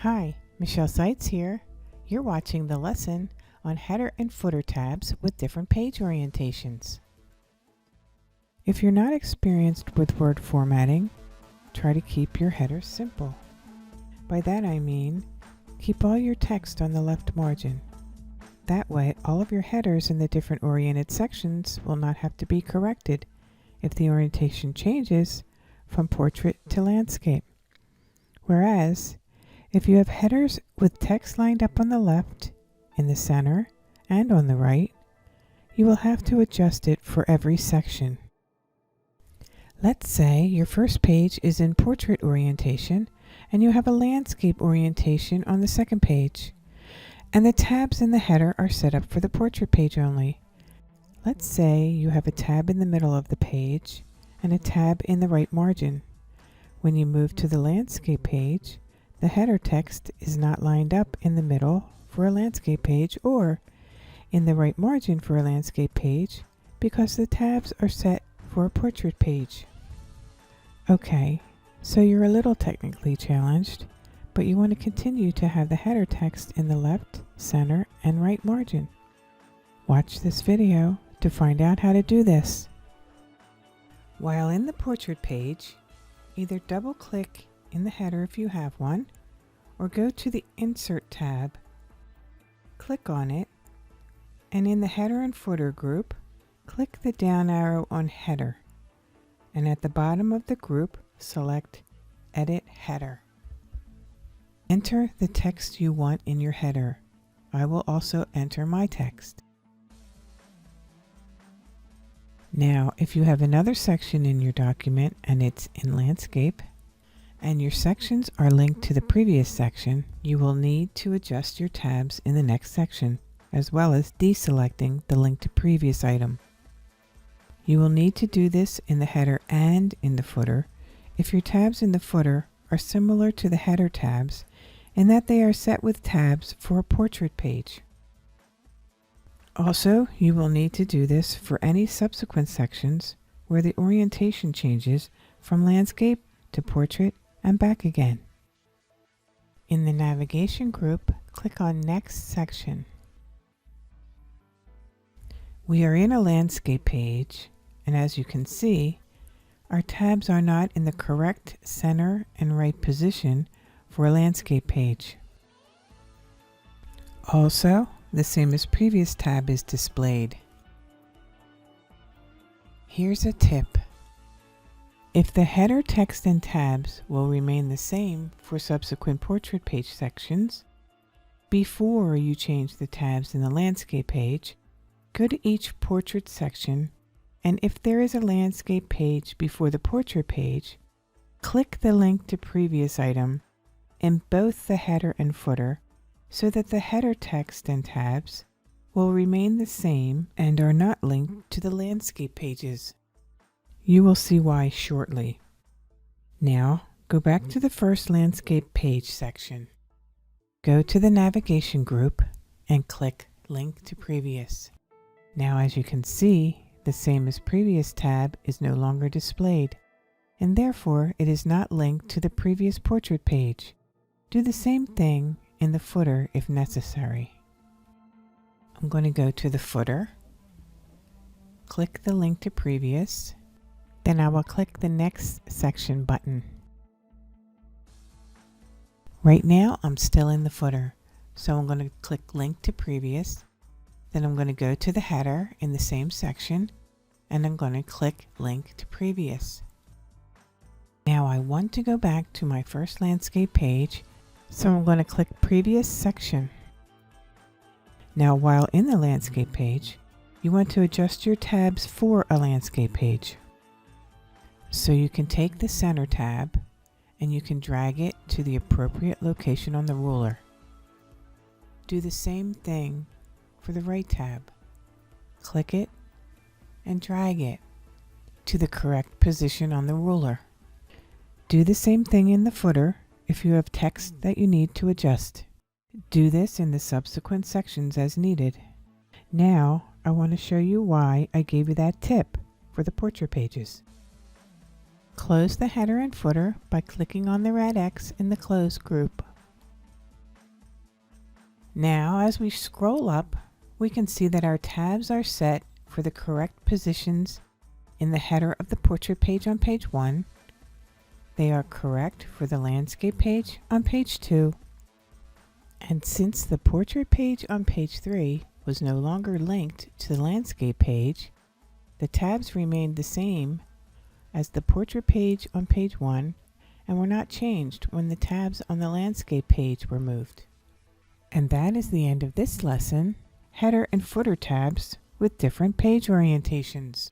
Hi, Michelle Seitz here. You're watching the lesson on header and footer tabs with different page orientations. If you're not experienced with word formatting, try to keep your headers simple. By that I mean, keep all your text on the left margin. That way, all of your headers in the different oriented sections will not have to be corrected if the orientation changes from portrait to landscape. Whereas, if you have headers with text lined up on the left, in the center, and on the right, you will have to adjust it for every section. Let's say your first page is in portrait orientation and you have a landscape orientation on the second page, and the tabs in the header are set up for the portrait page only. Let's say you have a tab in the middle of the page and a tab in the right margin. When you move to the landscape page, the header text is not lined up in the middle for a landscape page or in the right margin for a landscape page because the tabs are set for a portrait page. Okay, so you're a little technically challenged, but you want to continue to have the header text in the left, center, and right margin. Watch this video to find out how to do this. While in the portrait page, either double-click in the header if you have one, or go to the Insert tab, click on it, and in the header and footer group, click the down arrow on Header, and at the bottom of the group, select Edit Header. Enter the text you want in your header. I will also enter my text. Now, if you have another section in your document and it's in landscape, and your sections are linked to the previous section, you will need to adjust your tabs in the next section, as well as deselecting the link to previous item. You will need to do this in the header and in the footer if your tabs in the footer are similar to the header tabs in that they are set with tabs for a portrait page. Also, you will need to do this for any subsequent sections where the orientation changes from landscape to portrait and back again. In the navigation group, click on Next Section. We are in a landscape page, and as you can see, our tabs are not in the correct center and right position for a landscape page. Also, the same as previous tab is displayed. Here's a tip. If the header text and tabs will remain the same for subsequent portrait page sections, before you change the tabs in the landscape page, go to each portrait section, and if there is a landscape page before the portrait page, click the link to previous item in both the header and footer so that the header text and tabs will remain the same and are not linked to the landscape pages. You will see why shortly. Now, go back to the first landscape page section. Go to the navigation group and click Link to Previous. Now, as you can see, the same as previous tab is no longer displayed, and therefore it is not linked to the previous portrait page. Do the same thing in the footer if necessary. I'm going to go to the footer, click the Link to Previous, then I will click the Next Section button. Right now I'm still in the footer, so I'm going to click Link to Previous, then I'm going to go to the header in the same section, and I'm going to click Link to Previous. Now I want to go back to my first landscape page, so I'm going to click Previous Section. Now while in the landscape page, you want to adjust your tabs for a landscape page. So you can take the center tab and you can drag it to the appropriate location on the ruler. Do the same thing for the right tab. Click it and drag it to the correct position on the ruler. Do the same thing in the footer if you have text that you need to adjust. Do this in the subsequent sections as needed. Now I want to show you why I gave you that tip for the portrait pages. Close the header and footer by clicking on the red X in the Close group. Now, as we scroll up, we can see that our tabs are set for the correct positions in the header of the portrait page on page 1. They are correct for the landscape page on page 2. And since the portrait page on page 3 was no longer linked to the landscape page, the tabs remained the same as the portrait page on page 1 and were not changed when the tabs on the landscape page were moved. And that is the end of this lesson, header and footer tabs with different page orientations.